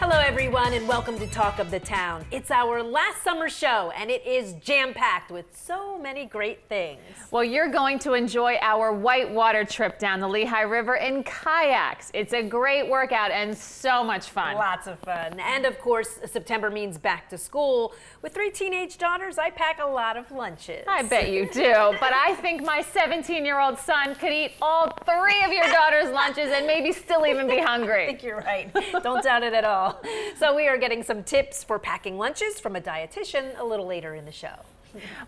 Hello everyone and welcome to Talk of the Town. It's our last summer show and it is jam-packed with so many great things. Well, you're going to enjoy our whitewater trip down the Lehigh River in kayaks. It's a great workout and so much fun. Lots of fun. And of course, September means back to school. With 3 teenage daughters, I pack a lot of lunches. I bet you do, but I think my 17-year-old son could eat all 3 of your daughter's lunches and maybe still even be hungry. I think you're right. Don't doubt it at all. So we are getting some tips for packing lunches from a dietitian a little later in the show.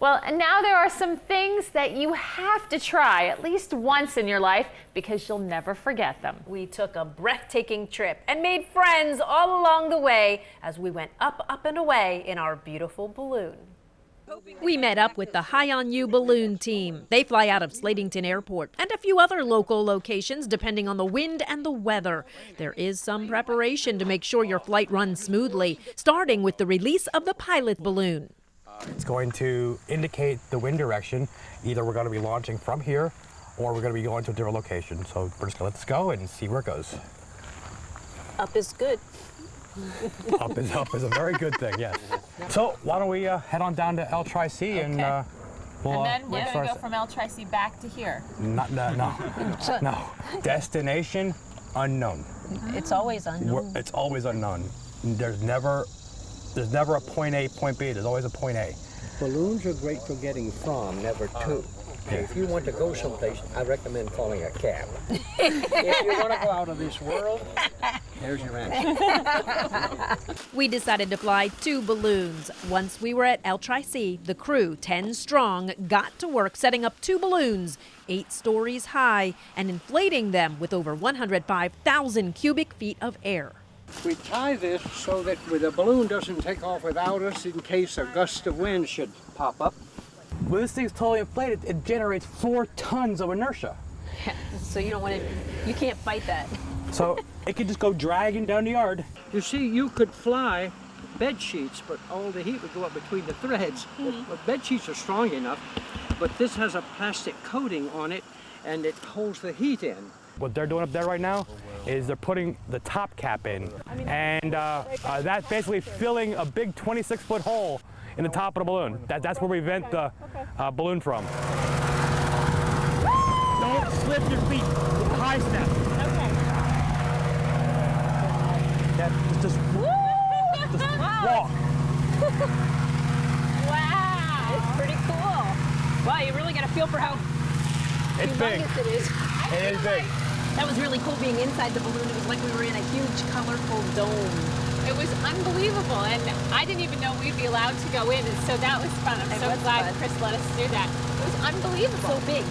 Well, and now there are some things that you have to try at least once in your life because you'll never forget them. We took a breathtaking trip and made friends all along the way as we went up, up, and away in our beautiful balloon. We met up with the High on You balloon team. They fly out of Slatington Airport and a few other local locations depending on the wind and the weather. There is some preparation to make sure your flight runs smoothly, starting with the release of the pilot balloon. It's going to indicate the wind direction. Either we're going to be launching from here or we're going to be going to a different location. So we're just going to let this go and see where it goes. Up is good. Up is a very good thing, yes. So why don't we head on down to El Tri-C and we'll, And then we're going to go from El Tri-C back to here. No. Destination unknown. It's always unknown. It's always unknown. There's never a point A, point B. There's always a point A. Balloons are great for getting from, never to. Yeah. If you want to go someplace, I recommend calling a cab. If you want to go out of this world, there's your answer. We decided to fly 2 balloons. Once we were at El Tri-C, the crew, 10 strong, got to work setting up 2 balloons, 8 stories high, and inflating them with over 105,000 cubic feet of air. We tie this so that the balloon doesn't take off without us in case a gust of wind should pop up. When this thing's totally inflated, it generates 4 tons of inertia. So you can't fight that. So it could just go dragging down the yard. You see, you could fly bed sheets, but all the heat would go up between the threads. But bed sheets are strong enough, but this has a plastic coating on it, and it holds the heat in. What they're doing up there right now is they're putting the top cap in, and that's basically filling a big 26-foot hole in the top of the balloon. That's where we vent the balloon from. Don't slip your feet with the high step. Okay. Yeah, just walk. Wow. It's pretty cool. Wow, you really get a feel for how It's big. humongous it is. It is big. That was really cool being inside the balloon. It was like we were in a huge, colorful dome. It was unbelievable, and I didn't even know we'd be allowed to go in, and so that was fun. I'm so glad Chris let us do that. It was unbelievable. So big,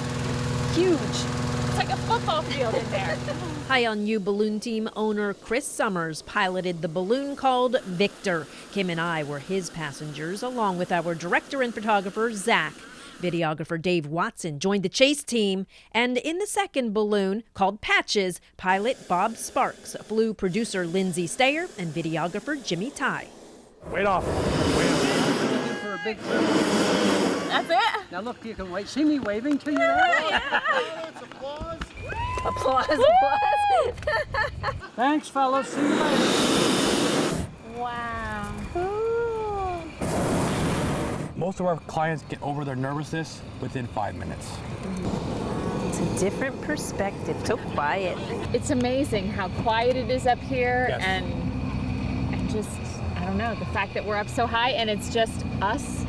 huge. It's like a football field in there. High on You balloon team owner Chris Summers piloted the balloon called Victor. Kim and I were his passengers, along with our director and photographer, Zach. Videographer Dave Watson joined the chase team, and in the second balloon, called Patches, pilot Bob Sparks flew producer Lindsay Stayer and videographer Jimmy Ty. Wait off. Looking for a big flip. That's it? Now look, you can wait. See me waving to you there? Applause. Thanks, fellas. See you later. Wow. Most of our clients get over their nervousness within 5 minutes. It's a different perspective. So quiet. It's amazing how quiet it is up here, Yes. and just, I don't know, the fact that we're up so high and it's just us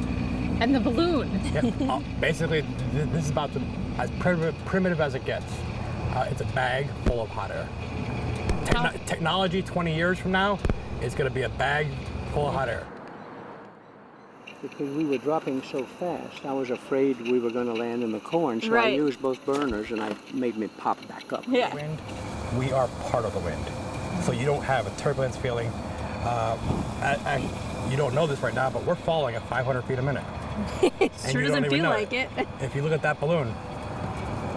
and the balloon. Yep. Basically, this is about as primitive as it gets. It's a bag full of hot air. Technology 20 years from now is going to be a bag full of hot air. Because we were dropping so fast, I was afraid we were going to land in the corn, so I used both burners and I made me pop back up. Yeah. Wind, we are part of the wind. So you don't have a turbulence feeling. You don't know this right now, but we're falling at 500 feet a minute. It sure doesn't feel like it. If you look at that balloon,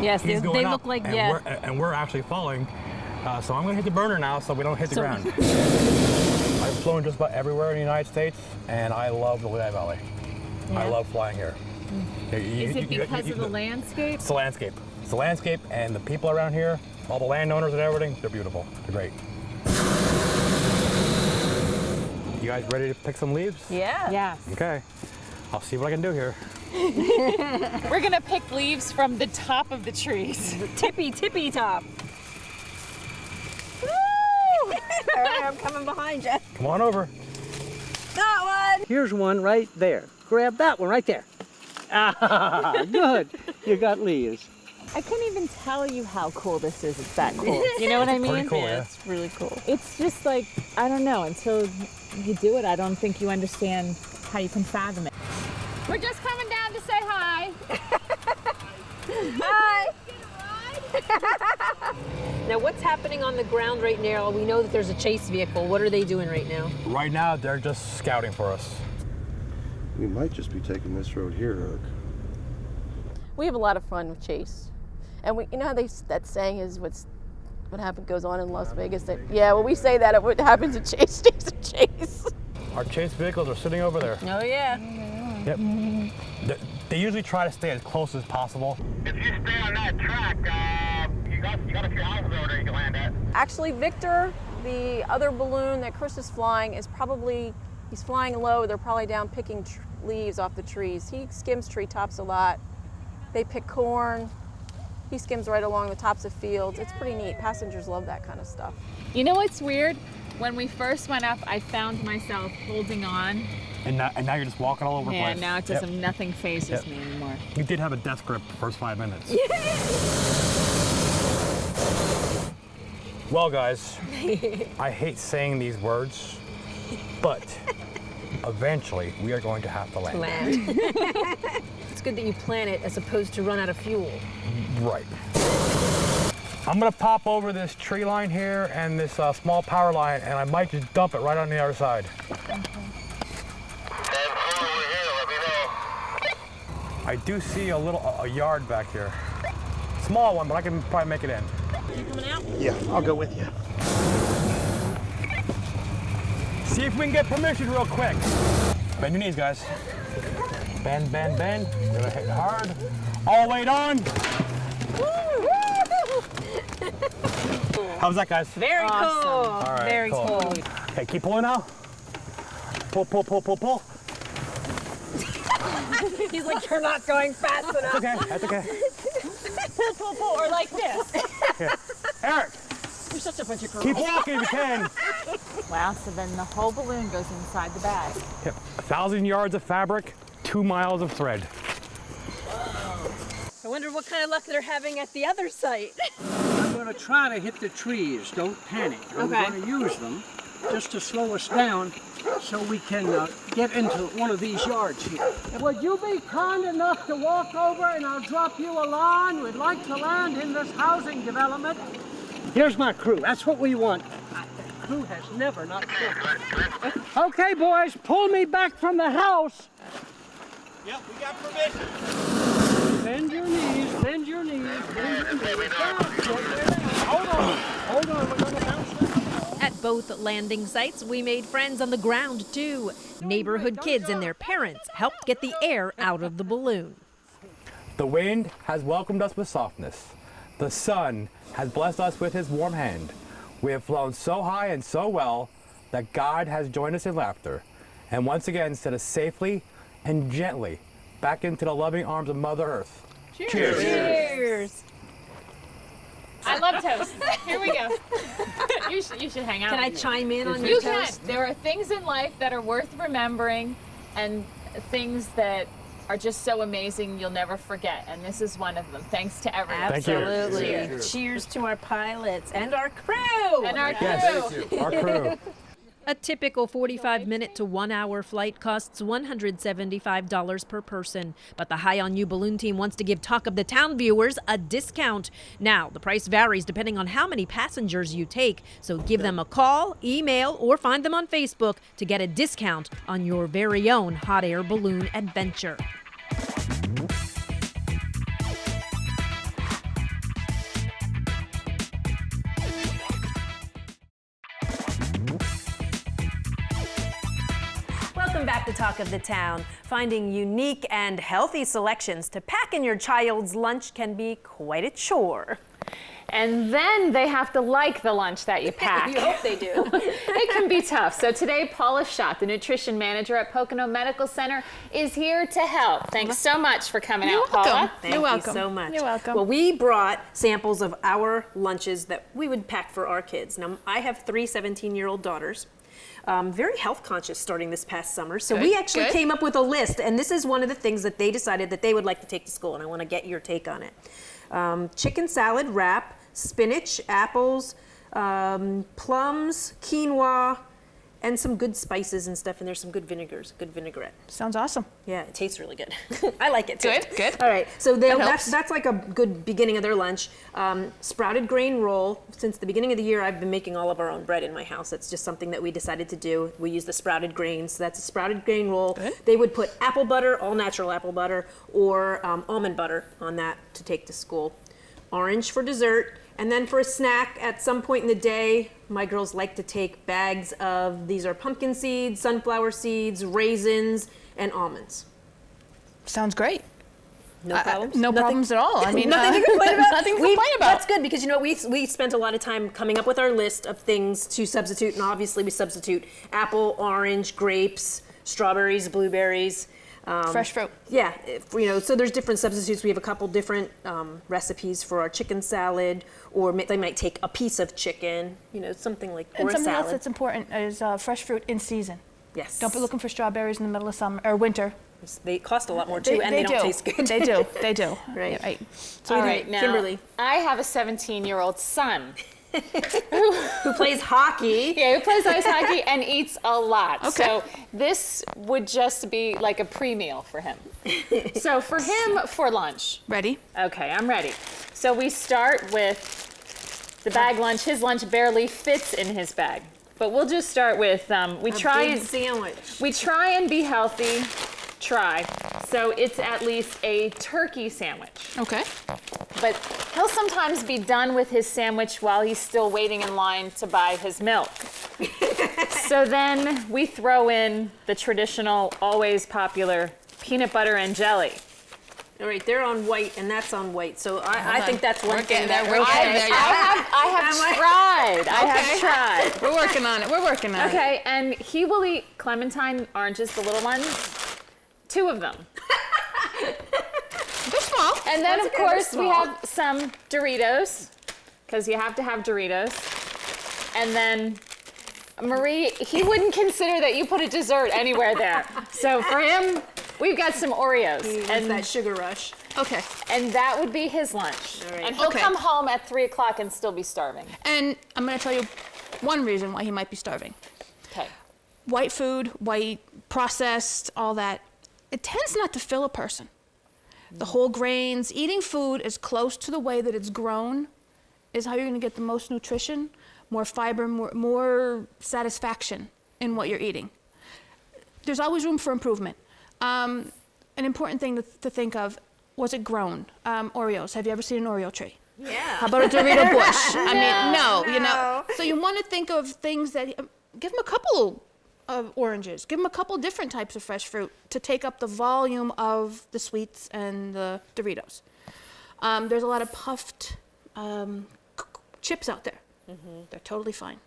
Yes, he's they going up, look like, and we're actually falling So I'm gonna hit the burner now so we don't hit the ground. I've flown just about everywhere in the United States, and I love the Lehigh Valley. I love flying here. Is it because of the landscape? It's the landscape. It's the landscape and the people around here, all the landowners and everything, they're beautiful. They're great. You guys ready to pick some leaves? Yeah. Yes. Okay. I'll see what I can do here. We're gonna pick leaves from the top of the trees. The tippy top. Woo! All right, I'm coming behind you. Come on over. Got one. Here's one right there. Grab that one right there. Ah, good. You got leaves. I couldn't even tell you how cool this is. It's that cool. You know what I mean? Pretty cool, yeah. It's really cool. It's just like, I don't know, until you do it, I don't think you understand how you can fathom it. We're just coming down to say hi. Hi. Now, what's happening on the ground right now? We know that there's a chase vehicle. What are they doing right now? Right now, they're just scouting for us. We might just be taking this road here, Eric. We have a lot of fun with Chase. And we, you know how that saying is what goes on in Las Vegas? That, yeah, well, we say that at what happens at Chase stays at Chase. Our chase vehicles are sitting over there. Oh, yeah. Yep. They usually try to stay as close as possible. If you stay on that track, you got a few houses over there you can land at. Actually, Victor, the other balloon that Chris is flying, he's flying low. They're probably down picking leaves off the trees. He skims treetops a lot. They pick corn. He skims right along the tops of fields. It's pretty neat. Passengers love that kind of stuff. You know what's weird? When we first went up, I found myself holding on. And now you're just walking all over the place. And now it doesn't, nothing phases me anymore. You did have a death grip the first 5 minutes. Well, guys, I hate saying these words, but eventually we are going to have to land. It's good that you plan it as opposed to run out of fuel. Right. I'm gonna pop over this tree line here and this small power line, and I might just dump it right on the other side. I do see a yard back here. Small one, but I can probably make it in. You coming out? Yeah, I'll go with you. See if we can get permission real quick. Bend your knees, guys. Bend, bend, bend. We're gonna hit hard. All weight on. How's that, guys? Very Awesome. cool. All right, Very cool. Okay, keep pulling now. Pull, pull, pull, pull, pull. He's like, you're not going fast enough. Okay, that's okay. Pull, pull, pull, or like this. Yeah. Eric, You're such a bunch of girls. keep walking if you can. Wow, so then the whole balloon goes inside the bag. Yep. 1,000 yards of fabric, 2 miles of thread. I wonder what kind of luck they're having at the other site. I'm going to try to hit the trees. Don't panic. I'm going to use them just to slow us down so we can get into one of these yards here. Would you be kind enough to walk over and I'll drop you a line? We'd like to land in this housing development. Here's my crew. That's what we want. The crew has never not killed. Okay, boys, pull me back from the house. Yep, we got permission. Bend your knees, bend your knees, bend your knees. Hold on, we're gonna bounce this. At both landing sites, we made friends on the ground too. Neighborhood kids and their parents helped get the air out of the balloon. The wind has welcomed us with softness. The sun has blessed us with his warm hand. We have flown so high and so well that God has joined us in laughter and once again set us safely and gently back into the loving arms of Mother Earth. Cheers. Cheers. I love toast. Here we go. You should hang out. Can I with chime in on you your can. toast? There are things in life that are worth remembering and things that are just so amazing you'll never forget. And this is one of them. Thanks to everyone. Thank you. Absolutely. Cheers to our pilots and our crew. And our crew. Yes, our crew. A typical 45-minute to 1-hour flight costs $175 per person. But the High on You balloon team wants to give Talk of the Town viewers a discount. Now, the price varies depending on how many passengers you take. So give them a call, email, or find them on Facebook to get a discount on your very own hot air balloon adventure. Welcome back to Talk of the Town. Finding unique and healthy selections to pack in your child's lunch can be quite a chore. And then they have to like the lunch that you pack. You hope they do. It can be tough. So today, Paula Schott, the nutrition manager at Pocono Medical Center, is here to help. Thanks so much for coming out, Paula. Thank You're you welcome. so much. You're welcome. Well, we brought samples of our lunches that we would pack for our kids. Now, I have 3 17-year-old daughters. Very health conscious starting this past summer. So we actually came up with a list, and this is one of the things that they decided that they would like to take to school, and I want to get your take on it. Chicken salad wrap, spinach, apples, plums, quinoa, and some good spices and stuff, and there's some good vinegars, good vinaigrette. Sounds awesome. Yeah, it tastes really good. I like it too. Good. All right, so helps. that's like a good beginning of their lunch. Sprouted grain roll. Since the beginning of the year, I've been making all of our own bread in my house. That's just something that we decided to do. We use the sprouted grains. So that's a sprouted grain roll. Good. They would put apple butter, all natural apple butter, or almond butter on that to take to school. Orange for dessert. And then for a snack, at some point in the day, my girls like to take bags of, these are pumpkin seeds, sunflower seeds, raisins, and almonds. Sounds great. No problems? No Nothing? problems at all. I mean, Nothing to complain about? Nothing to complain about. That's good because, you know, we spent a lot of time coming up with our list of things to substitute, and obviously we substitute apple, orange, grapes, strawberries, blueberries. Fresh fruit. Yeah, so there's different substitutes. We have a couple different recipes for our chicken salad, or they might take a piece of chicken, something like, or And a something else salad. that's important is fresh fruit in season. Yes. Don't be looking for strawberries in the middle of summer or winter. They cost a lot more too, and they don't taste good. They do. They do. Right. Yeah, right. So All we do- right, now, Kimberly, I have a 17-year-old son. who plays hockey. Yeah, who plays ice hockey and eats a lot. Okay. So this would just be like a pre-meal for him. So for him, for lunch. Ready? Okay, I'm ready. So we start with the bag lunch. His lunch barely fits in his bag. But we'll just start with, we try Big sandwich. and be healthy. So it's at least a turkey sandwich. Okay. But he'll sometimes be done with his sandwich while he's still waiting in line to buy his milk. So then we throw in the traditional, always popular peanut butter and jelly. All right, they're on white, and that's on white. So I think that's one We're thing getting that there. We're getting there. I have tried. We're working on it. We're working on it. Okay, and he will eat clementine oranges, the little ones, 2 of them. They're small. And then, That's of okay, they're course, we small. have some Doritos, because you have to have Doritos. And then, Marie, he wouldn't consider that you put a dessert anywhere there. So for him, we've got some Oreos. and that sugar rush. Okay. And that would be his lunch. All right. And he'll Okay. come home at 3 o'clock and still be starving. And I'm going to tell you one reason why he might be starving. Okay. White food, white, processed, all that, it tends not to fill a person. The whole grains, eating food as close to the way that it's grown is how you're going to get the most nutrition, more fiber, more satisfaction in what you're eating. There's always room for improvement. An important thing to think of, was it grown? Oreos, have you ever seen an Oreo tree? Yeah. How about a Dorito bush? I mean, no. So you want to think of things that, give them a couple of oranges, give them a couple different types of fresh fruit to take up the volume of the sweets and the Doritos. There's a lot of puffed chips out there. They're totally fine.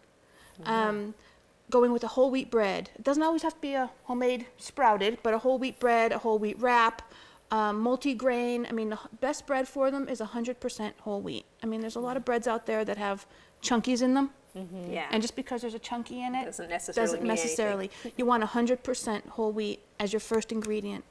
Going with a whole wheat bread. It doesn't always have to be a homemade sprouted, but a whole wheat bread, a whole wheat wrap, multi-grain. I mean, the best bread for them is 100% whole wheat. I mean, there's a lot of breads out there that have chunkies in them. Yeah. And just because there's a chunky in it Doesn't necessarily mean necessarily. You want 100% whole wheat as your first ingredient,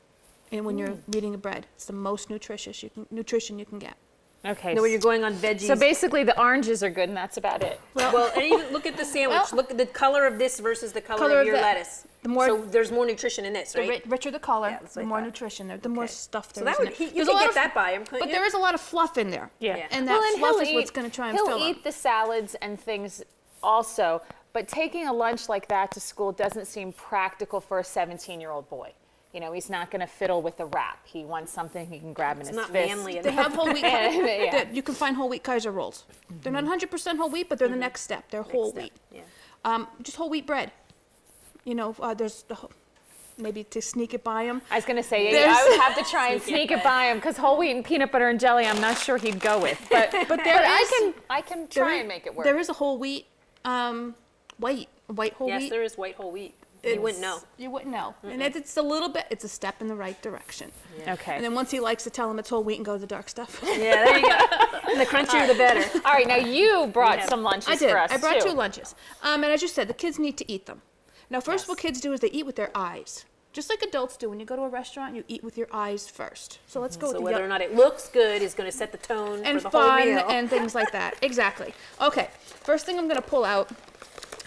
and when you're eating a bread, it's the most nutrition you can get. Okay. Now when you're going on veggies. So basically, the oranges are good, and that's about it. well, and even look at the sandwich. Well- Look at the color of this versus the color Color of of your the- lettuce. the more- so there's more nutrition in this, The right? richer the color, Yeah, that's the what I more thought. nutrition there, the more stuff there So is that in would it. you There's a could lot get of- that by him, couldn't But you? there is a lot of fluff in there. Yeah. And that Well, fluff he'll is what's eat- going to try and he'll fill eat them. the salads and things also, but taking a lunch like that to school doesn't seem practical for a 17-year-old boy. You know, he's not going to fiddle with the wrap. He wants something he can grab in his not fist. manly They enough. have whole wheat. Yeah. You can find whole wheat Kaiser rolls. They're not 100% whole wheat, but they're the next step. They're whole step, wheat. yeah. Just whole wheat bread. You know, there's maybe to sneak it by him. I was gonna say, There's- I would have to try and sneak it by him because whole wheat and peanut butter and jelly, I'm not sure he'd go with. But I can try and make it work. There is a whole wheat, white whole Yes, wheat. there is white whole wheat. You wouldn't know. You wouldn't know. And it's a little bit, it's a step in the right direction. Okay. And then once he likes to tell him it's whole wheat and go to the dark stuff. Yeah, there you go. And the crunchier, the better. All right, now you brought some lunches I did. for us I brought too. 2 lunches. And as you said, the kids need to eat them. Now, first what kids do is they eat with their eyes. Just like adults do. When you go to a restaurant, you eat with your eyes first. So let's go with So the whether or not it looks good is going to set the tone and for the whole fun meal. and things like that. Exactly. Okay. First thing I'm going to pull out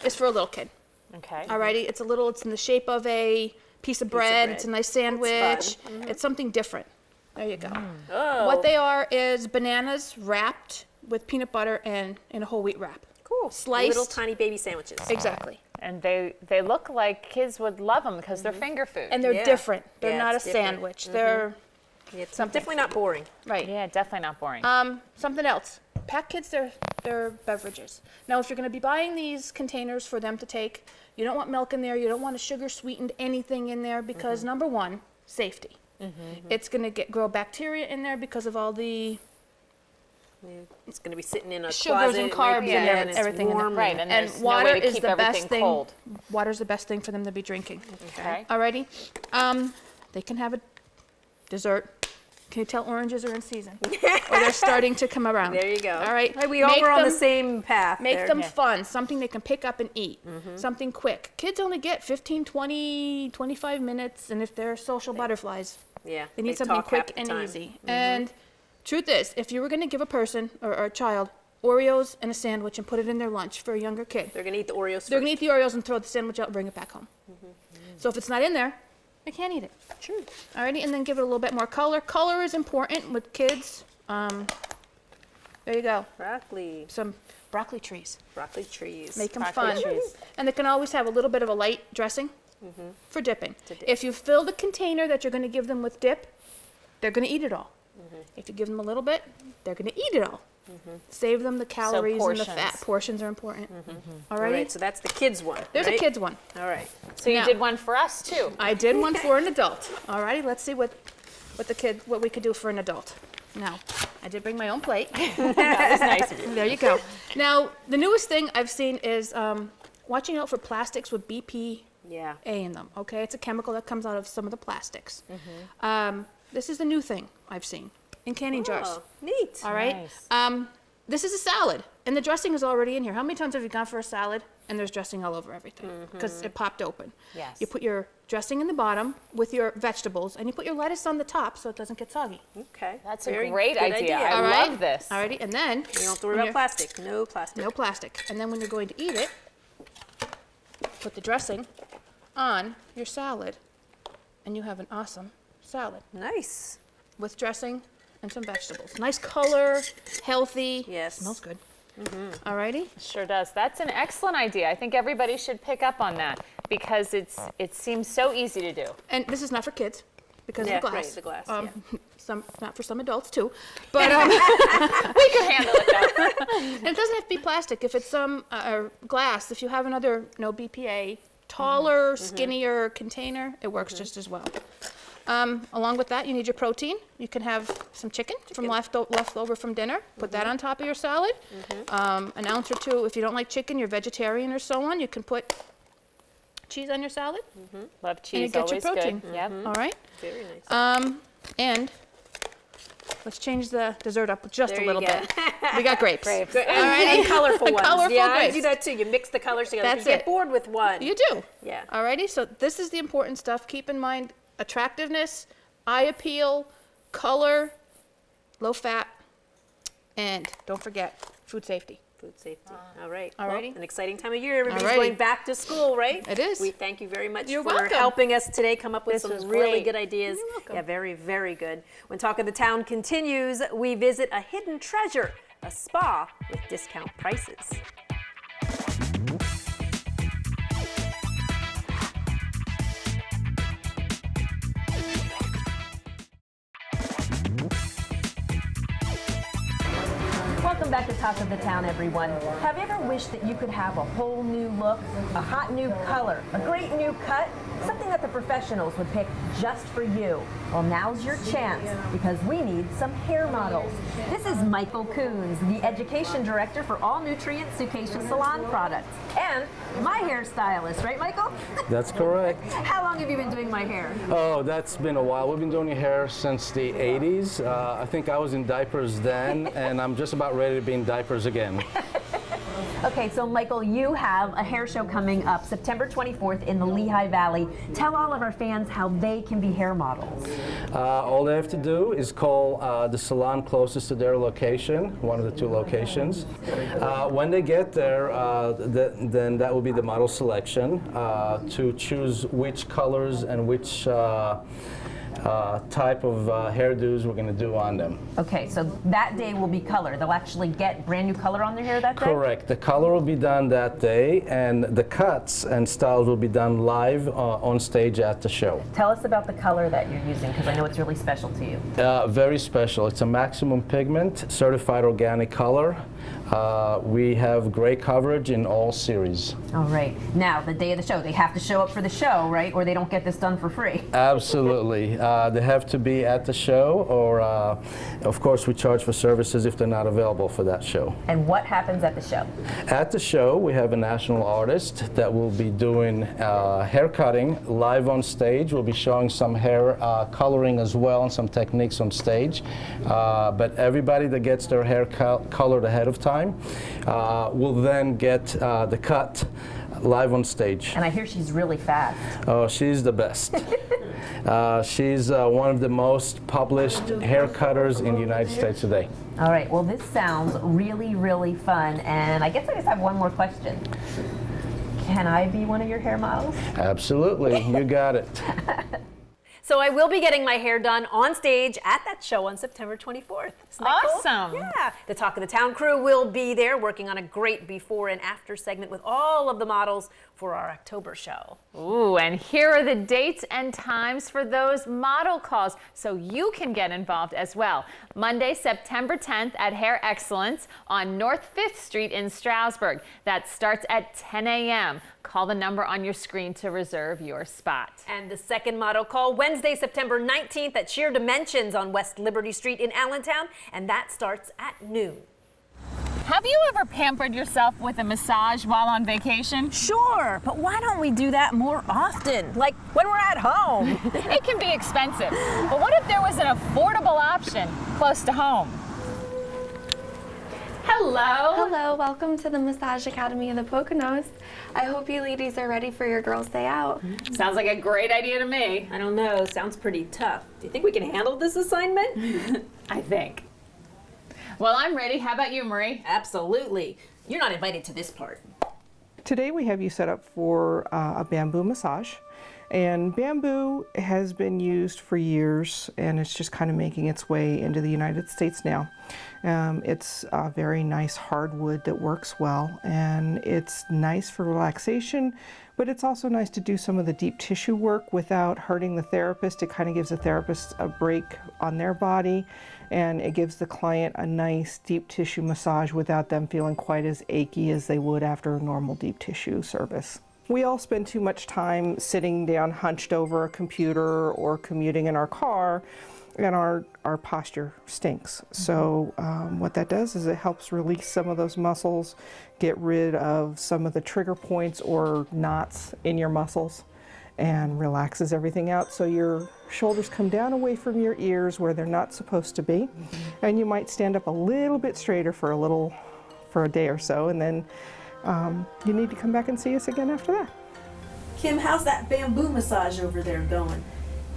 is for a little kid. Okay. Alrighty, it's in the shape of a piece of bread. It's a nice sandwich. It's something different. There you go. Oh, What they are is bananas wrapped with peanut butter and in a whole wheat wrap. cool. Sliced. Little tiny baby sandwiches. Exactly. And they look like kids would love them because they're finger food. And they're Yeah. different. They're Yeah, not a it's different. sandwich. They're It's definitely not boring. right. yeah, definitely not boring. Something else. Pack kids their beverages. Now, if you're going to be buying these containers for them to take, you don't want milk in there. You don't want a sugar sweetened anything in there because number one, safety. It's going to grow bacteria in there because of all the It's going to be sitting in a sugars closet. and it might carbs be, and and it's everything in there. warm. Right, and and there's no water way to is keep the everything best thing. cold. Water's the best thing for them to be drinking. Okay. Alrighty. They can have a dessert. Can you tell oranges are in season? Or they're starting to come around. There you go. All right. Hey, we all were on the same path. Make there. them fun, something they can pick up and eat, something quick. Kids only get 15, 20, 25 minutes, and if they're social butterflies, Yeah. they need something talk half quick the and time. easy. And truth is, if you were going to give a person or a child Oreos and a sandwich and put it in their lunch for a younger kid, They're going to eat the Oreos they're first. going to eat the Oreos and throw the sandwich out and bring it back home. So if it's not in there, they can't eat it. True. Alrighty, and then give it a little bit more color. Color is important with kids. There you go. Broccoli. Some broccoli trees. Broccoli trees. Make them Broccoli fun. trees. And they can always have a little bit of a light dressing for dipping. dip. If you fill the container that you're going to give them with dip, they're going to eat it all. If you give them a little bit, they're going to eat it all. Save them the calories and the fat. portions. Portions are important. All Alrighty? right, so that's the kids one. There's a right? kids one. All right. So you Now- did one for us too. I did one for an adult. Alrighty, let's see what we could do for an adult. Now, I did bring my own plate. That was nice of you. There you go. Now, the newest thing I've seen is watching out for plastics with BPA Yeah. in them. Okay, it's a chemical that comes out of some of the plastics. This is the new thing I've seen in canning jars. Oh, neat. All right. Nice. This is a salad, and the dressing is already in here. How many times have you gone for a salad and there's dressing all over everything because it popped open? Yes. You put your dressing in the bottom with your vegetables, and you put your lettuce on the top so it doesn't get soggy. Okay. That's Very a great good idea. I All right. love this. Alrighty, and then You don't have to worry when about plastic. No plastic. no plastic. And then when you're going to eat it, put the dressing on your salad, and you have an awesome salad Nice. with dressing and some vegetables. Nice color, healthy. Yes. Smells good. Alrighty. Sure does. That's an excellent idea. I think everybody should pick up on that because it seems so easy to do. And this is not for kids because Yeah, of the glass. right, the glass, Some not for some adults too, but We can handle it though. and it doesn't have to be plastic. If it's some glass, if you have another BPA, taller, skinnier container, it works just as well. Along with that, you need your protein. You can have some chicken from leftover from dinner. Put that on top of your salad. An ounce or two. If you don't like chicken, you're vegetarian or so on, you can put cheese on your salad. Love And cheese, you get your always protein. good. Yep. All right. Very nice. And let's change the dessert up just There a you little go. bit. We got grapes. Good. And colorful ones. Colorful yeah, I grapes. do that too. You mix the colors together. That's you get it. bored with one. You do. Yeah. Alrighty, so this is the important stuff. Keep in mind attractiveness, eye appeal, color, low fat, and don't forget food safety. Food safety. All right. Alrighty. Well, an exciting time of year. Everybody's Alrighty. going back to school, right? It is. We thank you very much You're for welcome. helping us today come up with This was some really great. good ideas. You're welcome. Yeah, very, very good. When Talk of the Town continues, we visit a hidden treasure, a spa with discount prices. Welcome back to Talk of the Town, everyone. Have you ever wished that you could have a whole new look, a hot new color, a great new cut, something that the professionals would pick just for you? Well, now's your chance, because we need some hair models. This is Michael Coons, the Education Director for All Nutrient Sucacia Salon Products, and my hairstylist, right, Michael? That's correct. How long have you been doing my hair? Oh, that's been a while. We've been doing your hair since the 80s. I think I was in diapers then, and I'm just about ready to be in diapers again. Okay, so Michael, you have a hair show coming up September 24th in the Lehigh Valley. Tell all of our fans how they can be hair models. All they have to do is call the salon closest to their location, one of the 2 locations. When they get there, then that will be the model selection to choose which colors and which type of hairdos we're going to do on them. Okay, so that day will be color. They'll actually get brand new color on their hair that day? Correct. The color will be done that day, and the cuts and styles will be done live on stage at the show. Tell us about the color that you're using, because I know it's really special to you. Very special. It's a maximum pigment, certified organic color. We have great coverage in all series. All right. Now, the day of the show, they have to show up for the show, right? Or they don't get this done for free. Absolutely. They have to be at the show, or of course we charge for services if they're not available for that show. And what happens at the show? At the show, we have a national artist that will be doing hair cutting live on stage. We'll be showing some hair coloring as well and some techniques on stage. But everybody that gets their hair colored ahead of time will then get the cut live on stage. And I hear she's really fast. Oh, she's the best. She's one of the most published hair cutters in the United States today. All right, well, this sounds really, really fun. And I guess I just have one more question. Can I be one of your hair models? Absolutely, you got it. So I will be getting my hair done on stage at that show on September 24th. Isn't that cool? Awesome. Yeah. The Talk of the Town crew will be there working on a great before and after segment with all of the models for our October show. Ooh, and here are the dates and times for those model calls so you can get involved as well. Monday, September 10th at Hair Excellence on North 5th Street in Stroudsburg. That starts at 10 a.m. Call the number on your screen to reserve your spot. And the second model call Wednesday, September 19th at Sheer Dimensions on West Liberty Street in Allentown, and that starts at noon. Have you ever pampered yourself with a massage while on vacation? Sure, but why don't we do that more often? Like when we're at home. It can be expensive, but what if there was an affordable option close to home? Hello. Hello, welcome to the Massage Academy of the Poconos. I hope you ladies are ready for your girls' day out. Sounds like a great idea to me. I don't know, sounds pretty tough. Do you think we can handle this assignment? I think. Well, I'm ready. How about you, Marie? Absolutely. You're not invited to this part. Today we have you set up for a bamboo massage. And bamboo has been used for years, and it's just kind of making its way into the United States now. It's a very nice hardwood that works well, and it's nice for relaxation, but it's also nice to do some of the deep tissue work without hurting the therapist. It kind of gives the therapist a break on their body, and it gives the client a nice deep tissue massage without them feeling quite as achy as they would after a normal deep tissue service. We all spend too much time sitting down hunched over a computer or commuting in our car, and our posture stinks. So what that does is it helps release some of those muscles, get rid of some of the trigger points or knots in your muscles, and relaxes everything out so your shoulders come down away from your ears where they're not supposed to be. And you might stand up a little bit straighter for a day or so, and then you need to come back and see us again after that. Kim, how's that bamboo massage over there going?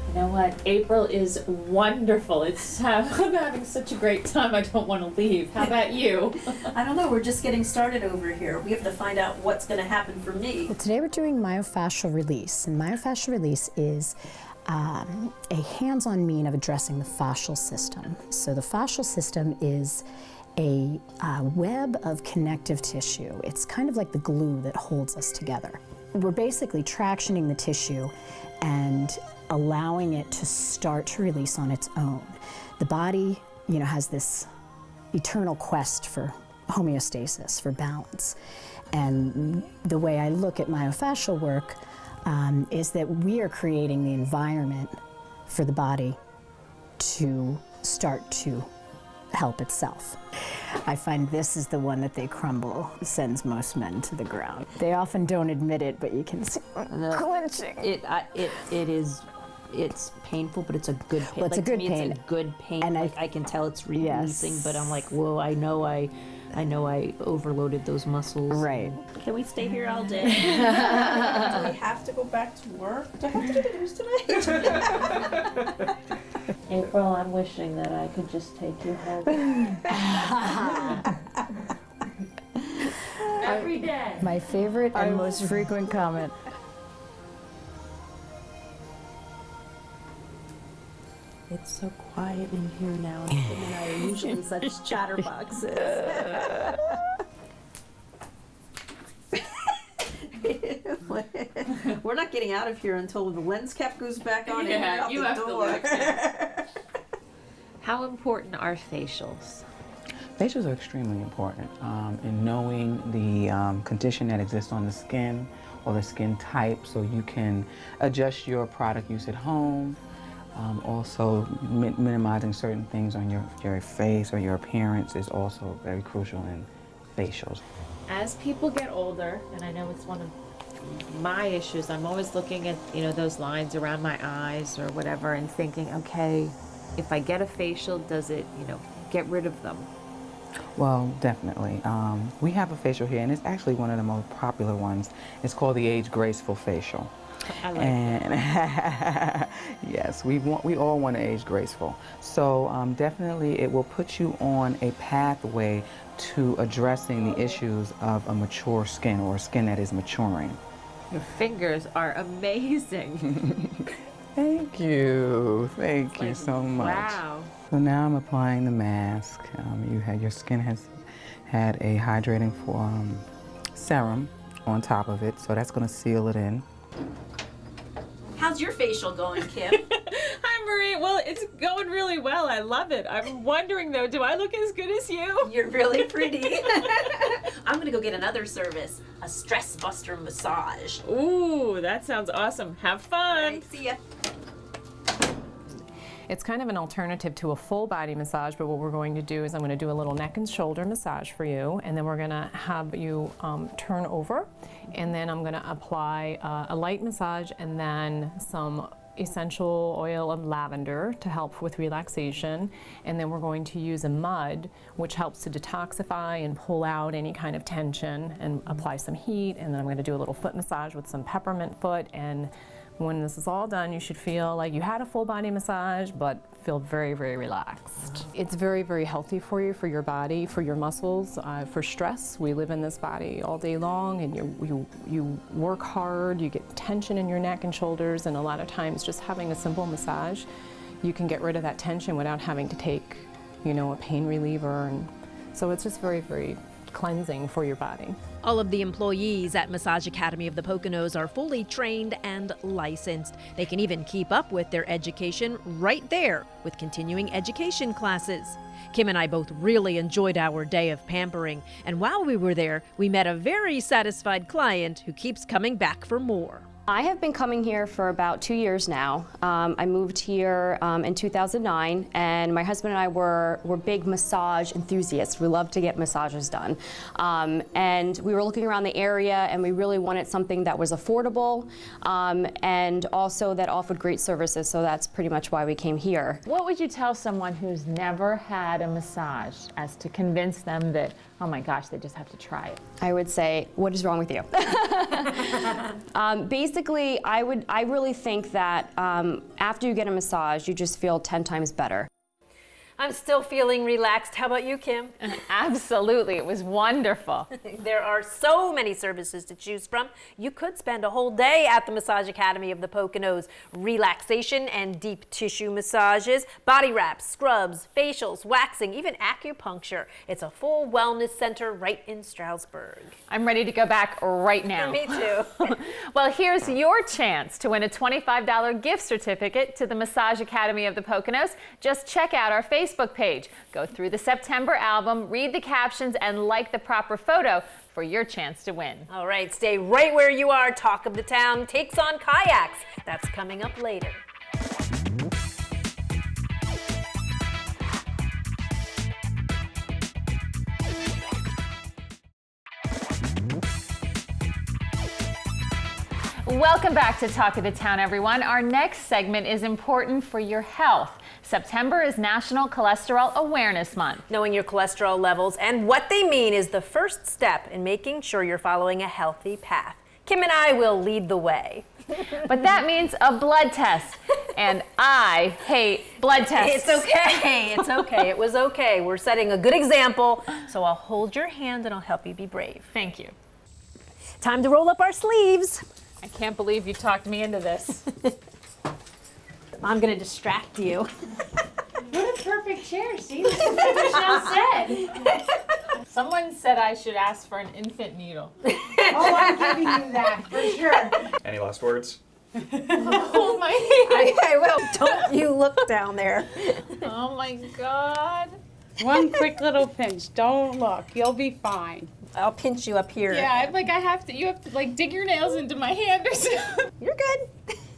You know what? April is wonderful. I'm having such a great time. I don't want to leave. How about you? I don't know. We're just getting started over here. We have to find out what's going to happen for me. Well, today we're doing myofascial release, and myofascial release is a hands-on mean of addressing the fascial system. So the fascial system is a web of connective tissue. It's kind of like the glue that holds us together. We're basically tractioning the tissue and allowing it to start to release on its own. The body, has this eternal quest for homeostasis, for balance. And the way I look at myofascial work is that we are creating the environment for the body to start to help itself. I find this is the one that they crumble, sends most men to the ground. They often don't admit it, but you can see clenching. It's painful, but it's a good pain. Well, it's a good pain. It's a good pain. And I can tell it's releasing, but I'm like, whoa, I know I overloaded those muscles. Right. Can we stay here all day? Do we have to go back to work? Do I have to do the news tonight? April, I'm wishing that I could just take you home. Every day. My favorite and most frequent comment. It's so quiet in here now. Kim and I are usually such chatterboxes. We're not getting out of here until the lens cap goes back on and you're out the door. How important are facials? Facials are extremely important in knowing the condition that exists on the skin or the skin type, so you can adjust your product use at home. Also, minimizing certain things on your face or your appearance is also very crucial in facials. As people get older, and I know it's one of my issues, I'm always looking at, those lines around my eyes or whatever and thinking, okay, if I get a facial, does it, get rid of them? Well, definitely. We have a facial here, and it's actually one of the most popular ones. It's called the Age Graceful Facial. I like that. Yes, we all want to age graceful. So definitely it will put you on a pathway to addressing the issues of a mature skin or a skin that is maturing. Your fingers are amazing. Thank you. Thank you so much. Wow. So now I'm applying the mask. Your skin has had a hydrating serum on top of it, so that's going to seal it in. How's your facial going, Kim? Hi, Marie. Well, it's going really well. I love it. I'm wondering, though, do I look as good as you? You're really pretty. I'm going to go get another service, a stress buster massage. Ooh, that sounds awesome. Have fun. Right, see ya. It's kind of an alternative to a full body massage, but what we're going to do is I'm going to do a little neck and shoulder massage for you, and then we're going to have you turn over, and then I'm going to apply a light massage and then some essential oil of lavender to help with relaxation, and then we're going to use a mud which helps to detoxify and pull out any kind of tension and apply some heat, and then I'm going to do a little foot massage with some peppermint foot. And when this is all done, you should feel like you had a full body massage, but feel very, very relaxed. It's very, very healthy for you, for your body, for your muscles, for stress. We live in this body all day long, and you work hard, you get tension in your neck and shoulders, and a lot of times just having a simple massage, you can get rid of that tension without having to take, a pain reliever. And so it's just very, very cleansing for your body. All of the employees at Massage Academy of the Poconos are fully trained and licensed. They can even keep up with their education right there with continuing education classes. Kim and I both really enjoyed our day of pampering, and while we were there, we met a very satisfied client who keeps coming back for more. I have been coming here for about 2 years now. I moved here in 2009, and my husband and I were big massage enthusiasts. We love to get massages done. And we were looking around the area, and we really wanted something that was affordable and also that offered great services, so that's pretty much why we came here. What would you tell someone who's never had a massage as to convince them that, oh my gosh, they just have to try it? I would say, what is wrong with you? Basically, I really think that after you get a massage, you just feel 10 times better. I'm still feeling relaxed. How about you, Kim? Absolutely. It was wonderful. There are so many services to choose from. You could spend a whole day at the Massage Academy of the Poconos. Relaxation and deep tissue massages, body wraps, scrubs, facials, waxing, even acupuncture. It's a full wellness center right in Stroudsburg. I'm ready to go back right now. Me too. Well, here's your chance to win a $25 gift certificate to the Massage Academy of the Poconos. Just check out our Facebook Facebook page. Go through the September album, read the captions, and like the proper photo for your chance to win. All right, stay right where you are. Talk of the Town takes on kayaks. That's coming up later. Welcome back to Talk of the Town, everyone. Our next segment is important for your health. September is National Cholesterol Awareness Month. Knowing your cholesterol levels and what they mean is the first step in making sure you're following a healthy path. Kim and I will lead the way. But that means a blood test. And I hate blood tests. It's okay. It's okay. It was okay. We're setting a good example. So I'll hold your hand and I'll help you be brave. Thank you. Time to roll up our sleeves. I can't believe you talked me into this. I'm going to distract you. What a perfect chair, see? That's what Michelle said. Someone said I should ask for an infant needle. Oh, I'm giving you that for sure. Any last words? Hold my hand. I will. Don't you look down there. Oh my God. One quick little pinch. Don't look. You'll be fine. I'll pinch you up here. Yeah, you have to like dig your nails into my hand or something. You're good.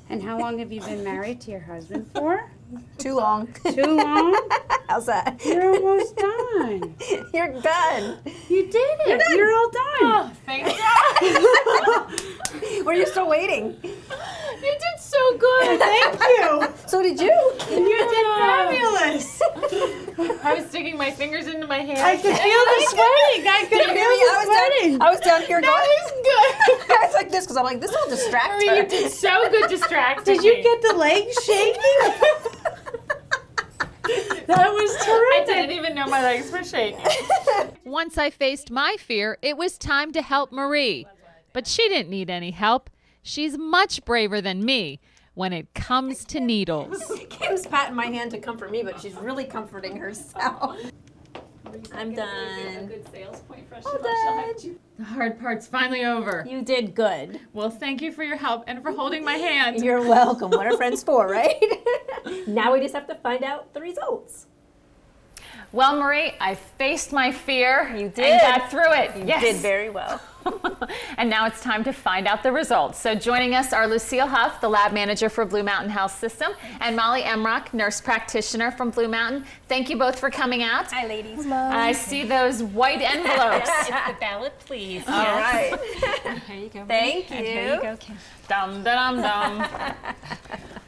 And how long have you been married to your husband for? Too long. Too long? How's that? You're almost done. You're done. You did it. You're all done. Oh, thank God. Were you still waiting? You did so good. Thank you. So did you. You did fabulous. I was sticking my fingers into my hair. I could feel the sweating. I could feel the sweating. I was down here going. That was good. I was like this because I'm like, this will distract Marie, her. you did so good distracting Did you me. get the legs shaking? That was I terrific. didn't even know my legs were shaking. Once I faced my fear, it was time to help Marie. But she didn't need any help. She's much braver than me when it comes to needles. Kim's patting my hand to comfort me, but she's really comforting herself. I'm done. A good sales point for us. All done. The hard part's finally over. You did good. Well, thank you for your help and for holding my hand. You're welcome. What are friends for, right? Now we just have to find out the results. Well, Marie, I faced my fear. You did. And got through it. You Yes. did very well. And now it's time to find out the results. So joining us are Lucille Huff, the lab manager for Blue Mountain Health System, and Molly Emrock, nurse practitioner from Blue Mountain. Thank you both for coming out. Hi, ladies. Hello. I see those white envelopes. It's the ballot, please. All right. Here you go. Thank And you. here you go, Kim. Dum, dum, dum.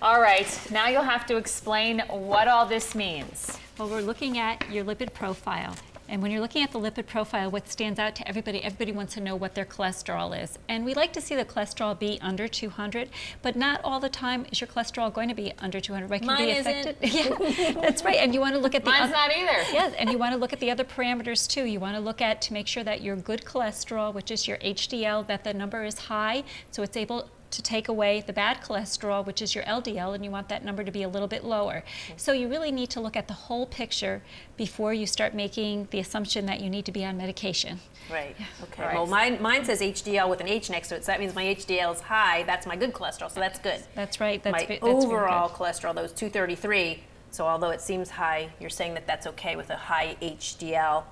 All right, now you'll have to explain what all this means. Well, we're looking at your lipid profile. And when you're looking at the lipid profile, what stands out to everybody wants to know what their cholesterol is. And we like to see the cholesterol be under 200, but not all the time is your cholesterol going to be under 200. It can Mine be affected. Yeah, that's right. And you want to look at the Mine's not either. Yes, and you want to look at the other parameters too. You want to look at to make sure that your good cholesterol, which is your HDL, that the number is high, so it's able to take away the bad cholesterol, which is your LDL, and you want that number to be a little bit lower. So you really need to look at the whole picture before you start making the assumption that you need to be on medication. Right. Okay. Right. Well, mine says HDL with an H next to it, so that means my HDL is high. That's my good cholesterol, so that's good. That's right. That's My that's very overall good. cholesterol, though, is 233. So although it seems high, you're saying that that's okay with a high HDL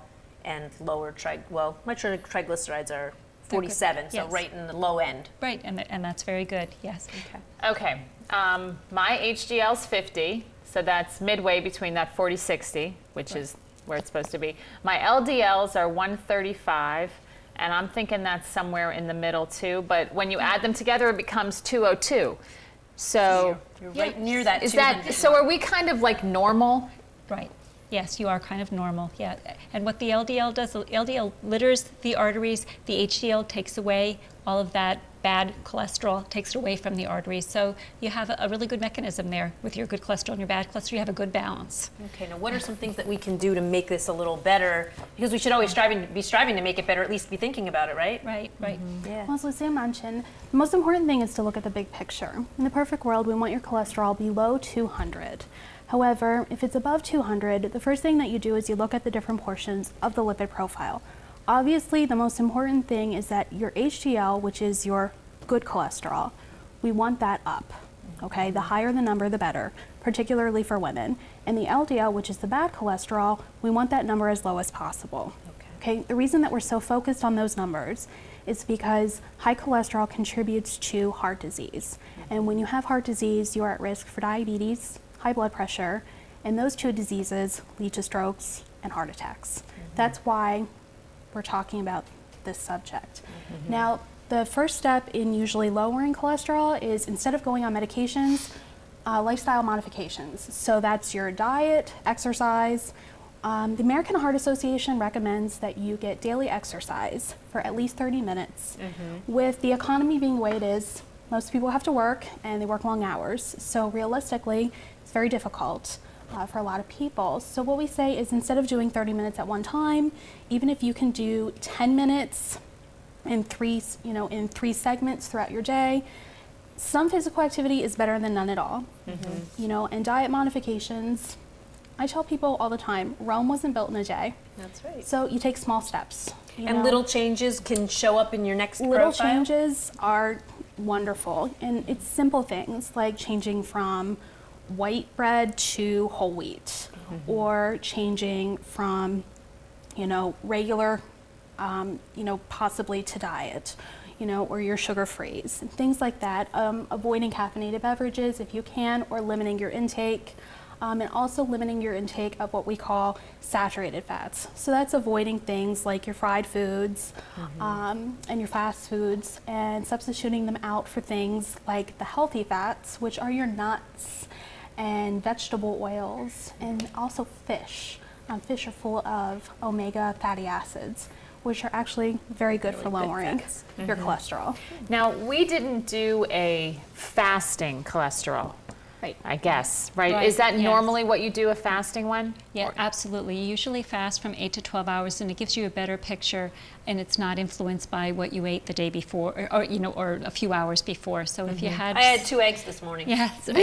and lower my triglycerides are 47, so Yes. right in the low end. Right, and that's very good. Yes. Okay, my HDL's 50, so that's midway between that 40-60, which is where it's supposed to be. My LDLs are 135, and I'm thinking that's somewhere in the middle too, but when you add them together, it becomes 202. So You're right near that. is that, so are we kind of like normal? Right. Yes, you are kind of normal, yeah. And what the LDL does, the LDL litters the arteries, the HDL takes away all of that bad cholesterol, takes it away from the arteries. So you have a really good mechanism there with your good cholesterol and your bad cholesterol. You have a good balance. Okay, now what are some things that we can do to make this a little better? Because we should always be striving to make it better, at least be thinking about it, right? Right, right. Yeah. Well, as Lucia mentioned, the most important thing is to look at the big picture. In the perfect world, we want your cholesterol below 200. However, if it's above 200, the first thing that you do is you look at the different portions of the lipid profile. Obviously, the most important thing is that your HDL, which is your good cholesterol, we want that up. Okay, the higher the number, the better, particularly for women. And the LDL, which is the bad cholesterol, we want that number as low as possible. Okay, the reason that we're so focused on those numbers is because high cholesterol contributes to heart disease. And when you have heart disease, you are at risk for diabetes, high blood pressure, and those two diseases lead to strokes and heart attacks. That's why we're talking about this subject. Now, the first step in usually lowering cholesterol is, instead of going on medications, lifestyle modifications. So that's your diet, exercise. The American Heart Association recommends that you get daily exercise for at least 30 minutes. With the economy being the way it is, most people have to work and they work long hours. So realistically, it's very difficult for a lot of people. So what we say is, instead of doing 30 minutes at one time, even if you can do 10 minutes in three segments throughout your day, some physical activity is better than none at all. And diet modifications, I tell people all the time, Rome wasn't built in a day. That's right. So you take small steps. And little changes can show up in your next Little profile? changes are wonderful. And it's simple things like changing from white bread to whole wheat, or changing from, regular, possibly to diet, or your sugar-frees, and things like that. Avoiding caffeinated beverages if you can, or limiting your intake. And also limiting your intake of what we call saturated fats. So that's avoiding things like your fried foods and your fast foods, and substituting them out for things like the healthy fats, which are your nuts and vegetable oils, and also fish. Fish are full of omega fatty acids, which are actually very good for lowering your cholesterol. Now, we didn't do a fasting cholesterol. Right. I guess, right? Right, Is that yes. normally what you do, a fasting one? Yeah, absolutely. You usually fast from 8 to 12 hours, and it gives you a better picture, and it's not influenced by what you ate the day before, or a few hours before. So if you had... I had 2 eggs this morning. Yeah. And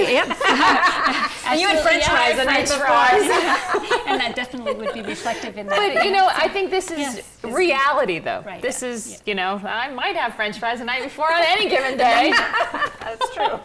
you had French fries the night before. And that definitely would be reflective in that. But, I think this is reality, though. Right. This is, I might have French fries the night before on any given day. That's true.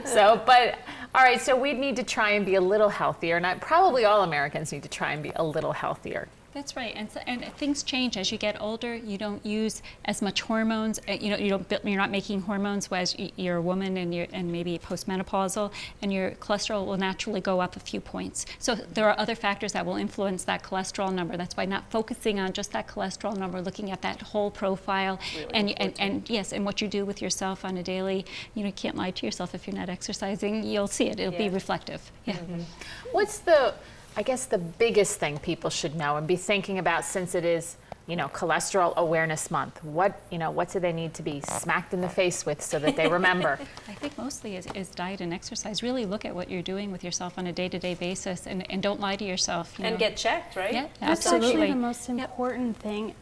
So, but... All right, so we need to try and be a little healthier. And probably all Americans need to try and be a little healthier. That's right, and things change as you get older. You don't use as much hormones. You're not making hormones as you're a woman and maybe postmenopausal, and your cholesterol will naturally go up a few points. So there are other factors that will influence that cholesterol number. That's why not focusing on just that cholesterol number, looking at that whole profile, and what you do with yourself on a daily. You can't lie to yourself if you're not exercising. You'll see it. It'll be reflective. Yeah. What's I guess the biggest thing people should know and be thinking about, since it is, Cholesterol Awareness Month? What do they need to be smacked in the face with so that they remember? I think mostly is diet and exercise. Really look at what you're doing with yourself on a day-to-day basis, and don't lie to yourself. And get checked, right? Yeah, That's absolutely. actually the most important thing.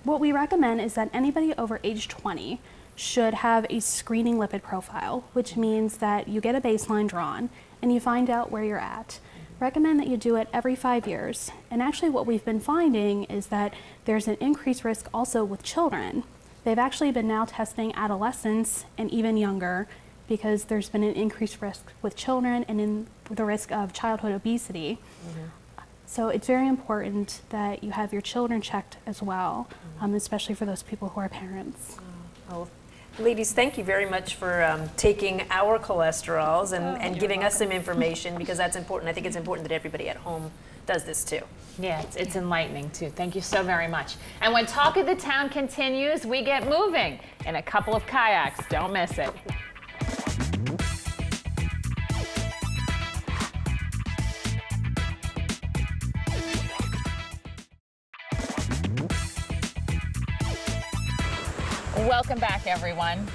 What we recommend is that anybody over age 20 should have a screening lipid profile, which means that you get a baseline drawn and you find out where you're at. Recommend that you do it every 5 years. And actually what we've been finding is that there's an increased risk also with children. They've actually been now testing adolescents and even younger, because there's been an increased risk with children and in the risk of childhood obesity. So it's very important that you have your children checked as well, especially for those people who are parents. Oh. Ladies, thank you very much for taking our cholesterols and giving us some information, because that's important. I think it's important that everybody at home does this too. Yeah, it's enlightening too. Thank you so very much. And when Talk of the Town continues, we get moving in a couple of kayaks. Don't miss it. Welcome back, everyone.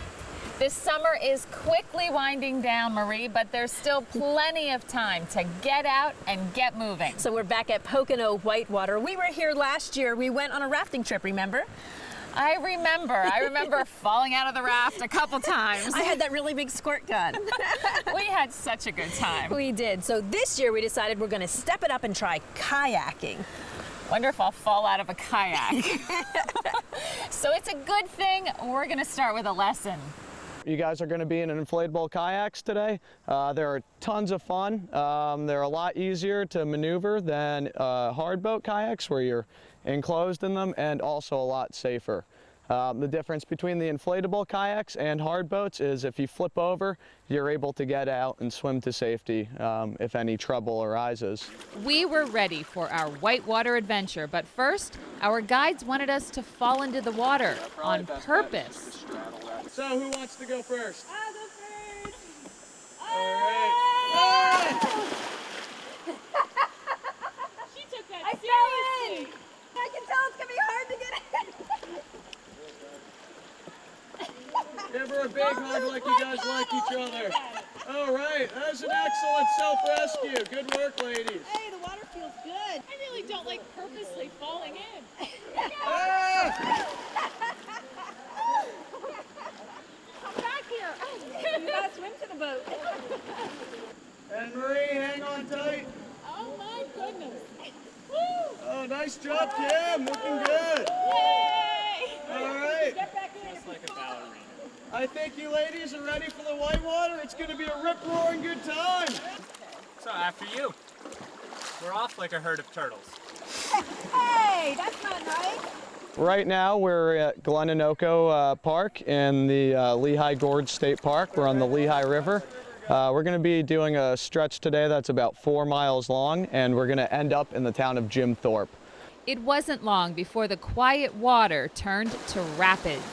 This summer is quickly winding down, Marie, but there's still plenty of time to get out and get moving. So we're back at Pocono Whitewater. We were here last year. We went on a rafting trip, remember? I remember falling out of the raft a couple times. I had that really big squirt gun. We had such a good time. We did. So this year we decided we're going to step it up and try kayaking. Wonder if I'll fall out of a kayak. So it's a good thing we're going to start with a lesson. You guys are going to be in an inflatable kayaks today. They're tons of fun. They're a lot easier to maneuver than hard boat kayaks where you're enclosed in them, and also a lot safer. The difference between the inflatable kayaks and hard boats is if you flip over, you're able to get out and swim to safety if any trouble arises. We were ready for our whitewater adventure, but first, our guides wanted us to fall into the water on purpose. So who wants to go first? I'll go first. All right. She took that I fell in. I can tell it's going to be hard to get in. Give her a big hug like you guys like each other. All right, that's an excellent self-rescue. Good work, ladies. Hey, the water feels good. I really don't like purposely falling in. Come back here. You got to swim to the boat. And Marie, hang on tight. Oh my goodness. Oh, nice job, Kim. Looking good. Yay! All right. Get back in. Just like a ballerina. I think you ladies are ready for the whitewater. It's going to be a rip-roaring good time. So after you. We're off like a herd of turtles. Hey, that's not right. Right now we're at Glenanoco Park in the Lehigh Gorge State Park. We're on the Lehigh River. We're going to be doing a stretch today that's about 4 miles long, and we're going to end up in the town of Jim Thorpe. It wasn't long before the quiet water turned to rapids.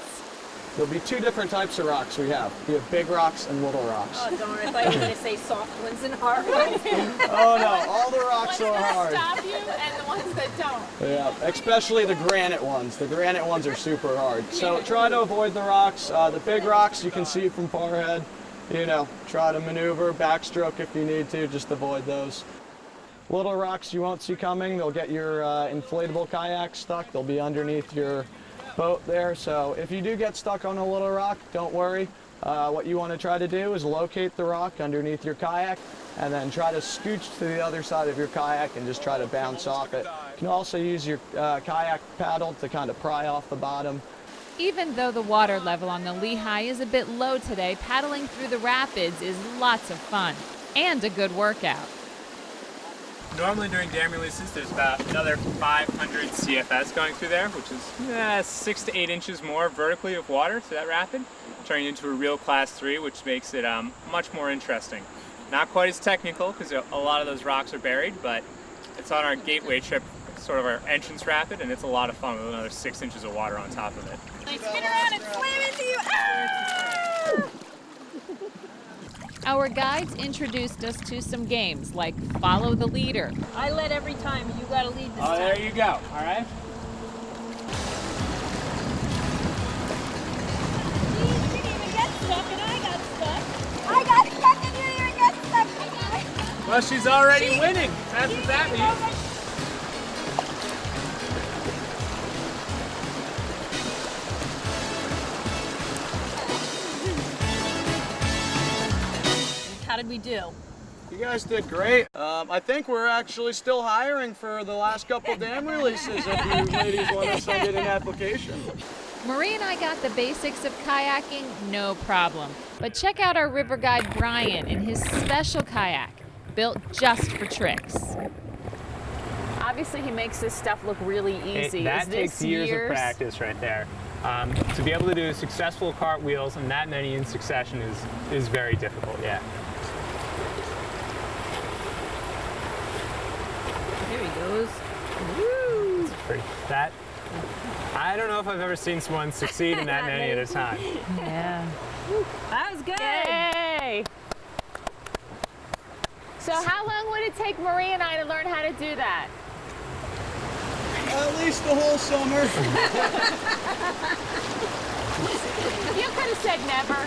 There'll be 2 different types of rocks we have. We have big rocks and little rocks. Oh, darn, I thought you were going to say soft ones and hard ones. Oh no, all the rocks are hard. Stop you and the ones that don't. Yeah, especially the granite ones. The granite ones are super hard. So try to avoid the rocks. The big rocks you can see from far ahead. You know, try to maneuver, backstroke if you need to, just avoid those. Little rocks you won't see coming. They'll get your inflatable kayak stuck. They'll be underneath your boat there. So if you do get stuck on a little rock, don't worry. What you want to try to do is locate the rock underneath your kayak and then try to scooch to the other side of your kayak and just try to bounce off it. You can also use your kayak paddle to kind of pry off the bottom. Even though the water level on the Lehigh is a bit low today, paddling through the rapids is lots of fun and a good workout. Normally during dam releases, there's about another 500 CFS going through there, which is 6 to 8 inches more vertically of water to that rapid, turning into a real class 3, which makes it much more interesting. Not quite as technical because a lot of those rocks are buried, but it's on our gateway trip, sort of our entrance rapid, and it's a lot of fun with another 6 inches of water on top of it. Spin around and slam into you. Ah! Our guides introduced us to some games like Follow the Leader. I led every time. You got to lead this time. Oh, there you go. All right. You didn't even get stuck, and I got stuck. I got stuck, and you didn't even get stuck. Well, she's already winning. That's what that means. How did we do? You guys did great. I think we're actually still hiring for the last couple dam releases if you ladies want to send in an application. Marie and I got the basics of kayaking, no problem. But check out our river guide Brian in his special kayak, built just for tricks. Obviously, he makes this stuff look really easy. That takes years of practice right there. To be able to do successful cartwheels and that many in succession is very difficult, yeah. There he goes. Woo! That, I don't know if I've ever seen someone succeed in that many at a time. Yeah. That was good. Yay! So how long would it take Marie and I to learn how to do that? At least the whole summer. You could have said never.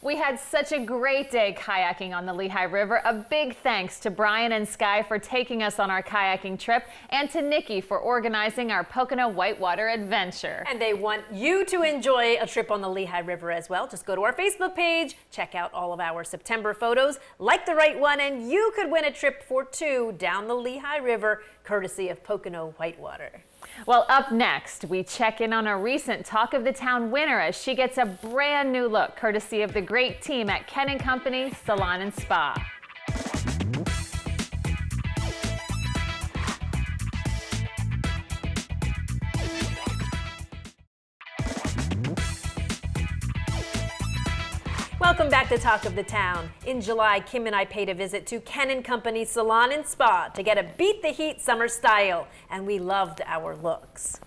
We had such a great day kayaking on the Lehigh River. A big thanks to Brian and Sky for taking us on our kayaking trip, and to Nikki for organizing our Pocono Whitewater adventure. And they want you to enjoy a trip on the Lehigh River as well. Just go to our Facebook page, check out all of our September photos, like the right one, and you could win a trip for 2 down the Lehigh River, courtesy of Pocono Whitewater. Well, up next, we check in on a recent Talk of the Town winner as she gets a brand new look, courtesy of the great team at Ken & Company Salon and Spa. Welcome back to Talk of the Town. In July, Kim and I paid a visit to Ken & Company Salon and Spa to get a Beat the Heat summer style, and we loved our looks.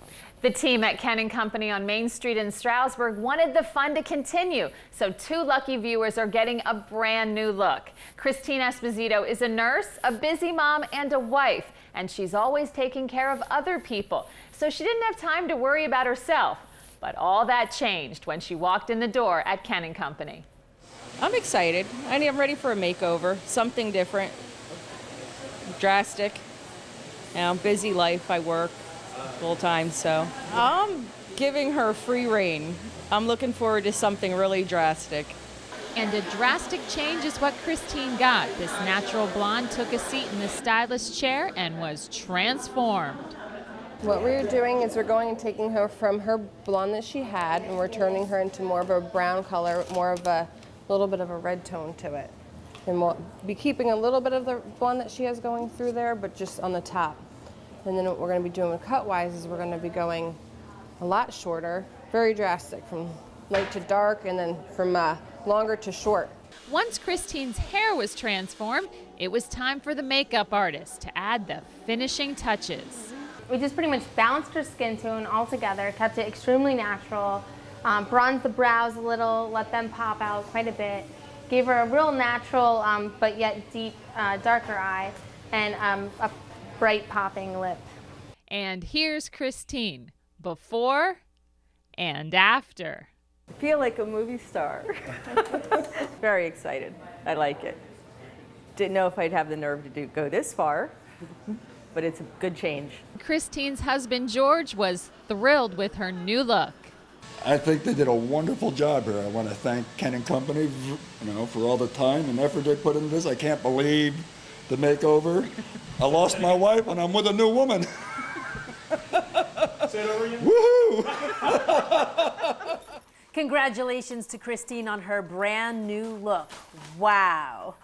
The team at Ken & Company on Main Street in Stroudsburg wanted the fun to continue, so 2 lucky viewers are getting a brand new look. Christine Esposito is a nurse, a busy mom, and a wife, and she's always taking care of other people, so she didn't have time to worry about herself. But all that changed when she walked in the door at Ken & Company. I'm excited. I'm ready for a makeover, something different, drastic. Busy life, I work full time, so I'm giving her free rein. I'm looking forward to something really drastic. And a drastic change is what Christine got. This natural blonde took a seat in the stylist chair and was transformed. What we're doing is we're going and taking her from her blonde that she had, and we're turning her into more of a brown color, more of a little bit of a red tone to it. And we'll be keeping a little bit of the blonde that she has going through there, but just on the top. And then what we're going to be doing with cut-wise is we're going to be going a lot shorter, very drastic, from light to dark, and then from longer to short. Once Christine's hair was transformed, it was time for the makeup artist to add the finishing touches. We just pretty much balanced her skin tone all together, kept it extremely natural, bronzed the brows a little, let them pop out quite a bit, gave her a real natural but yet deep, darker eye, and a bright popping lip. And here's Christine, before and after. I feel like a movie star. Very excited. I like it. Didn't know if I'd have the nerve to go this far, but it's a good change. Christine's husband, George, was thrilled with her new look. I think they did a wonderful job here. I want to thank Ken & Company, for all the time and effort they put into this. I can't believe the makeover. I lost my wife and I'm with a new woman. Say it over again. Woohoo! Congratulations to Christine on her brand new look. Wow.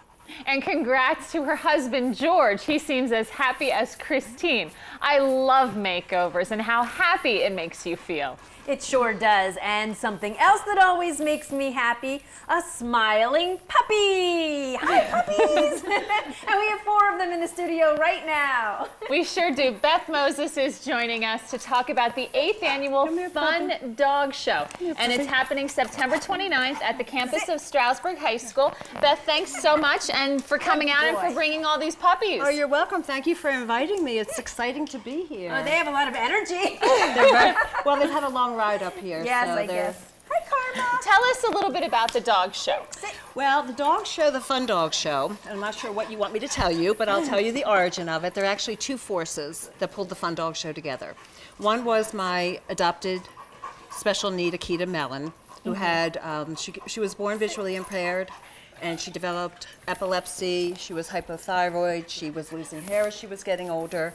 And congrats to her husband, George. He seems as happy as Christine. I love makeovers and how happy it makes you feel. It sure does. And something else that always makes me happy, a smiling puppy. Hi, puppies. And we have 4 of them in the studio right now. We sure do. Beth Moses is joining us to talk about the 8th annual Fun Dog Show. And it's happening September 29th at the campus of Stroudsburg High School. Beth, thanks so much and for coming out and for bringing all these puppies. Oh, you're welcome. Thank you for inviting me. It's exciting to be here. Oh, they have a lot of energy. Well, they've had a long ride up here. Yes, so I guess. Hi, Karma. Tell us a little bit about the dog show. Well, the dog show, the Fun Dog Show, I'm not sure what you want me to tell you, but I'll tell you the origin of it. There are actually 2 forces that pulled the Fun Dog Show together. One was my adopted special need, Akita Mellon, who had, she was born visually impaired, and she developed epilepsy, she was hypothyroid, she was losing hair as she was getting older.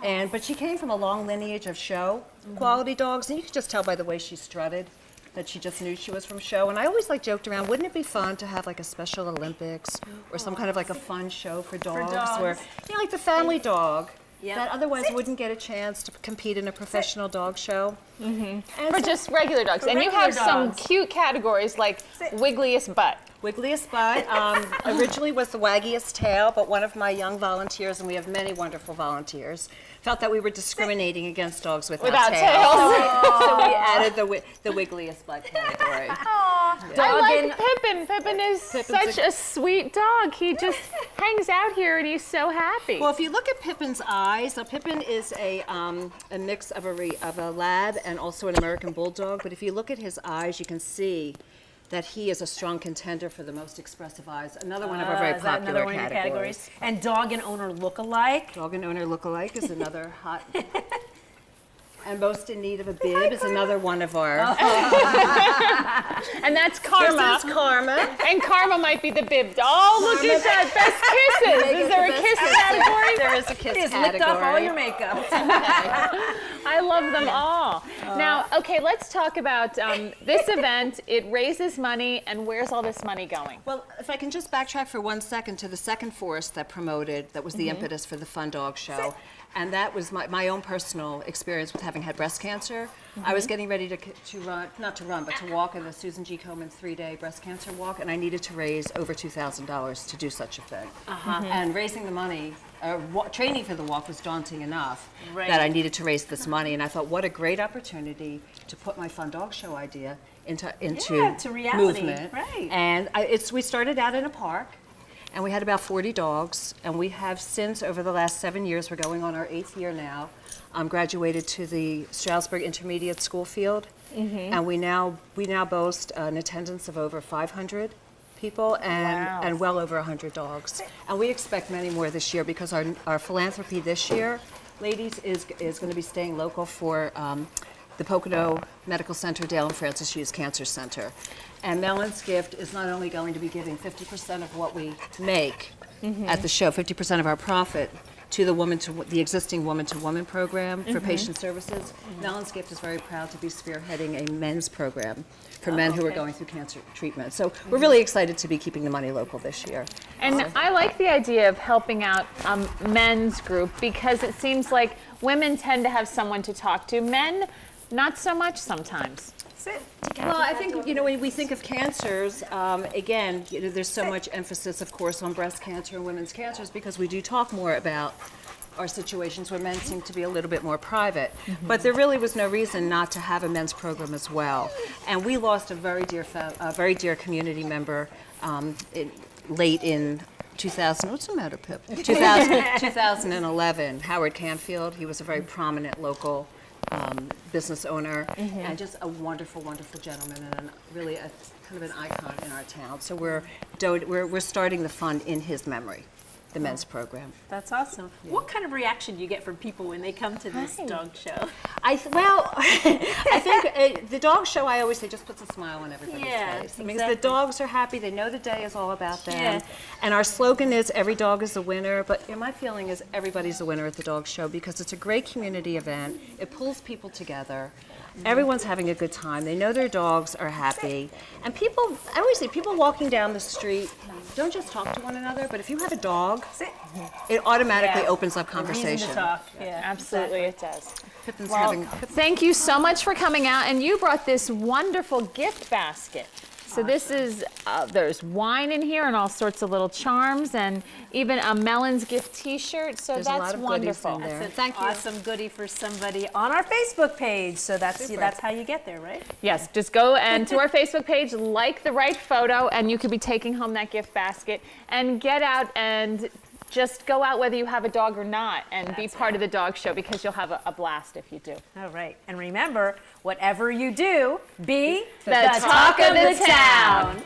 But she came from a long lineage of show quality dogs, and you could just tell by the way she strutted that she just knew she was from show. And I always joked around, wouldn't it be fun to have like a Special Olympics or some kind of like a fun show for dogs, where like the family dog that otherwise wouldn't get a chance to compete in a professional dog show. For just regular dogs. And you have some cute categories like Wiggliest Butt. Wiggliest Butt originally was the waggiest tail, but one of my young volunteers, and we have many wonderful volunteers, felt that we were discriminating against dogs without tails. So we added the Wiggliest Butt category. I like Pippin. Pippin is such a sweet dog. He just hangs out here and he's so happy. Well, if you look at Pippin's eyes, so Pippin is a mix of a lab and also an American bulldog, but if you look at his eyes, you can see that he is a strong contender for the most expressive eyes. Another one of our very popular categories. And dog and owner look-alike. Dog and owner look-alike is another hot. And most in need of a bib is another one of our. And And that's Karma. This is Karma. And Karma might be the bib. Oh, look at that. Best kisses. Is there a kiss category? There is a kiss It's category. licked off all your makeup. I love them all. Now, okay, let's talk about this event. It raises money, and where's all this money going? Well, if I can just backtrack for 1 second to the second force that promoted, that was the impetus for the Fun Dog Show. And that was my own personal experience with having had breast cancer. I was getting ready to run, not to run, but to walk in the Susan G. Komen 3-day breast cancer walk, and I needed to raise over $2,000 to do such a thing. And raising the money, training for the walk was daunting enough that I needed to raise this money. And I thought, what a great opportunity to put my Fun Dog Show idea into to reality. movement. Right. And we started out in a park. And we had about 40 dogs, and we have since, over the last 7 years, we're going on our 8th year now, graduated to the Stroudsburg Intermediate School field, and we now boast an attendance of over 500 people and well over 100 dogs. And we expect many more this year because our philanthropy this year, ladies, is going to be staying local for the Pocono Medical Center, Dale and Francis Hughes Cancer Center. And Melon's Gift is not only going to be giving 50% of what we make at the show, 50% of our profit, to the existing woman-to-woman program for patient services. Melon's Gift is very proud to be spearheading a men's program for men who are going through cancer treatment. So we're really excited to be keeping the money local this year. And I like the idea of helping out men's group because it seems like women tend to have someone to talk to. Men, not so much sometimes. Well, I think, when we think of cancers, again, there's so much emphasis, of course, on breast cancer and women's cancers because we do talk more about our situations where men seem to be a little bit more private. But there really was no reason not to have a men's program as well. And we lost a very dear community member late in 2000, what's the matter, Pip? 2011, Howard Canfield. He was a very prominent local business owner and just a wonderful, wonderful gentleman and really a kind of an icon in our town. So we're starting the fund in his memory, the men's program. That's awesome. Yeah. What kind of reaction do you get from people when they come to this dog show? I think the dog show, I always say, just puts a smile on everybody's face. Because the dogs are happy. They know the day is all about them. Yeah. And our slogan is, every dog is a winner. But my feeling is everybody's a winner at the dog show because it's a great community event. It pulls people together. Everyone's having a good time. They know their dogs are happy. And people, I always say, people walking down the street don't just talk to one another, but if you have a dog, it automatically opens up conversation. To talk. Yeah, absolutely it does. Well, thank you so much for coming out, and you brought this wonderful gift basket. So this is, there's wine in here and all sorts of little charms and even a Melon's Gift t-shirt, so there's that's a lot of wonderful. goodies in there. That's an awesome goodie for somebody on our Facebook page. So that's how you get there, right? Yes, just go and to our Facebook page, like the right photo, and you could be taking home that gift basket and get out and just go out whether you have a dog or not and be part of the dog show because you'll have a blast if you do. All right. And remember, whatever you do, be the talk of the town.